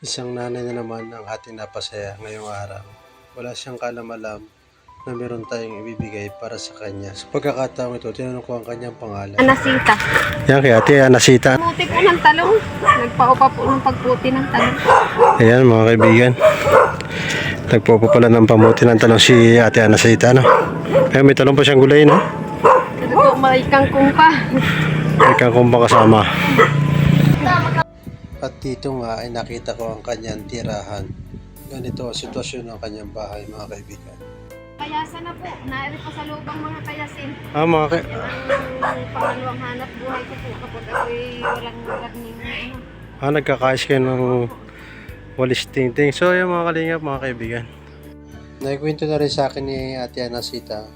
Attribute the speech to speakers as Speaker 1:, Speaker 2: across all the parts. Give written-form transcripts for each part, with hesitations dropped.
Speaker 1: Isang nanay na naman ang ating napasaya ngayong araw. Wala siyang kaalam-alam na meron tayong ibibigay para sa kanya. Sa pagkakataong ito, tinanong ko ang kanyang pangalan.
Speaker 2: Anasita.
Speaker 1: Yan kay ate Anasita.
Speaker 2: Puti po ng talong. Nagpaupa po ng pagputi ng talong.
Speaker 1: Ayan mga kaibigan. Nagpopo pala ng pamuti ng talong si ate Anasita. No? Kaya may talong pa siyang gulay, no?
Speaker 2: Ito po, may kangkong pa.
Speaker 1: May kangkong pa kasama. At dito nga ay nakita ko ang kanyang tirahan. Ganito ang sitwasyon ng kanyang bahay mga kaibigan.
Speaker 2: Kayasan na po. Nairi pa sa loob ang mga kayasin.
Speaker 1: Mga
Speaker 2: Yan ang pangalawang hanap buhay ko po kapag ako'y walang lagning
Speaker 1: nagkakais kayo ng walis tingting. So yung mga kalingap mga kaibigan. Naikwento na rin sa akin ni ate Anasita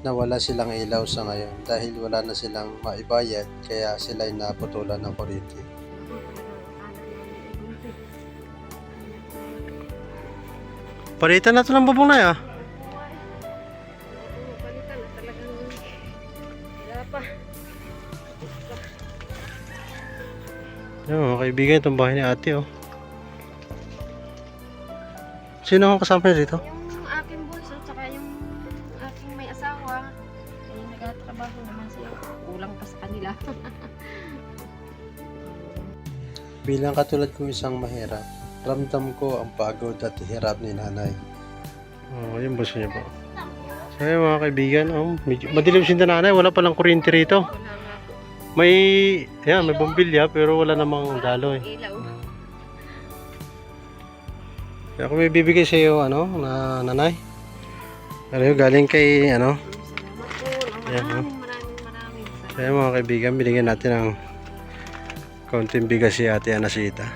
Speaker 1: na wala silang ilaw sa ngayon dahil wala na silang maibayad kaya sila ay naputulan ng kuryente. Palitan na ito ng bubong na ya.
Speaker 2: Palitan na talagang wala pa.
Speaker 1: Yan mga kaibigan, itong bahay ni ate oh. Sino ang kasama niya dito?
Speaker 2: Yung aking bunso, tsaka yung aking may asawa, ay nagtatrabaho naman sila. Kulang pa sa kanila.
Speaker 1: Bilang katulad kong isang mahirap, ramdam ko ang pagod at hirap ni nanay. Yung bunso niya po. So yun mga kaibigan, medyo madilim si nanay, wala palang kuryente rito.
Speaker 2: Wala nga po.
Speaker 1: May bombilya pero wala namang daloy.
Speaker 2: Ilaw.
Speaker 1: Kaya ako may bibigay sa iyo na nanay. Pero galing kay
Speaker 2: Salamat po.
Speaker 1: Ayan,
Speaker 2: Maraming
Speaker 1: kaya mga kaibigan, binigyan natin ng kaunting bigas si ate Anasita.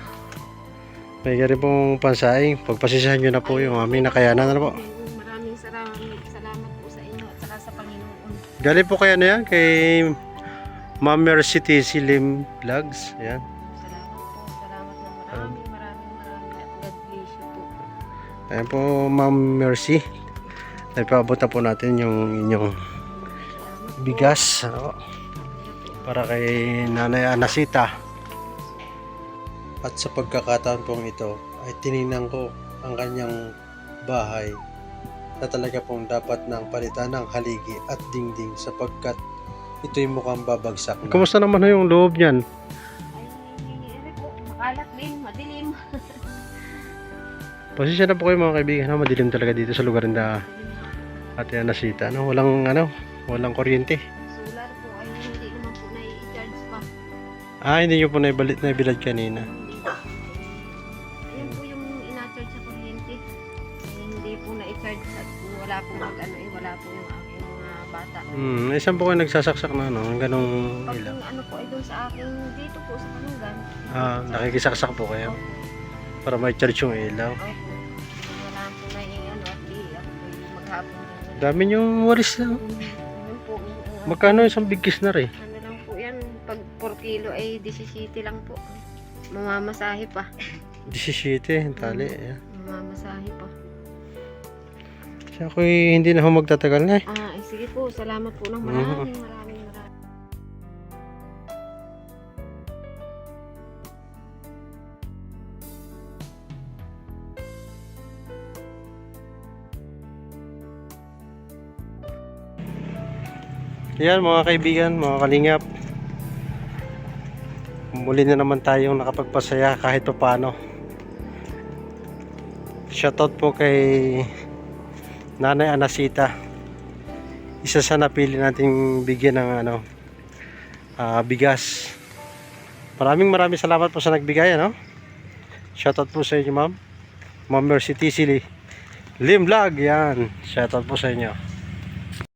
Speaker 1: May rin pong pansaing. Pagpasisahan nyo na po yung aming nakayanan. Ano po?
Speaker 2: Maraming salamat po sa inyo at saka sa Panginoon.
Speaker 1: Galing po kaya na yan kay Ma'am Mercy Slim Vlogs. Ayan.
Speaker 2: Salamat po. Salamat na maraming at God bless you po.
Speaker 1: Ayan po Ma'am Mercy. Nagpaabot na po natin yung inyong bigas. Para kay Nanay Anasita. At sa pagkakataon pong ito ay tinignan ko ang kanyang bahay na talaga pong dapat nang palitan ng haligi at dingding sapagkat ito'y mukhang babagsak na. Kumusta naman yung loob niyan?
Speaker 2: Ay, po, makalat din, madilim.
Speaker 1: Pasensya na po kayo mga kaibigan, madilim talaga dito sa lugar na ate Anasita. Walang kuryente.
Speaker 2: Solar po ay hindi naman po na-i-charge pa.
Speaker 1: Hindi nyo po naibilad kanina.
Speaker 2: Ayan po yung ina-charge sa kuryente. Hindi po na-i-charge at wala po wala po yung aking mga bata.
Speaker 1: Saan po kayo nagsasaksak na ang ganong
Speaker 2: Pag
Speaker 1: ilaw?
Speaker 2: yung po ay doon sa akin dito po sa Kanungan.
Speaker 1: Nakikisaksak po kayo para may charge yung ilaw.
Speaker 2: Opo. Wala po na at ako maghapon.
Speaker 1: Dami yung walis na.
Speaker 2: Yun po.
Speaker 1: Magkano isang bigkis na rin?
Speaker 2: Ano lang po yan, pag 4 kilo ay 17 lang po. Mamamasahe pa.
Speaker 1: 17, tali.
Speaker 2: Mamamasahe pa.
Speaker 1: Siya ako'y hindi na magtatagal na eh.
Speaker 2: Sige po, salamat po ng maraming.
Speaker 1: Yan mga kaibigan, mga kalingap. Muli na naman tayong nakapagpasaya kahit pa paano. Shoutout po kay Nanay Anasita. Isa sa napili nating bigyan ng bigas. Maraming salamat po sa nagbigay Shoutout po sa inyo ma'am. Ma'am Mercy Slim Vlog yan. Shoutout po sa inyo.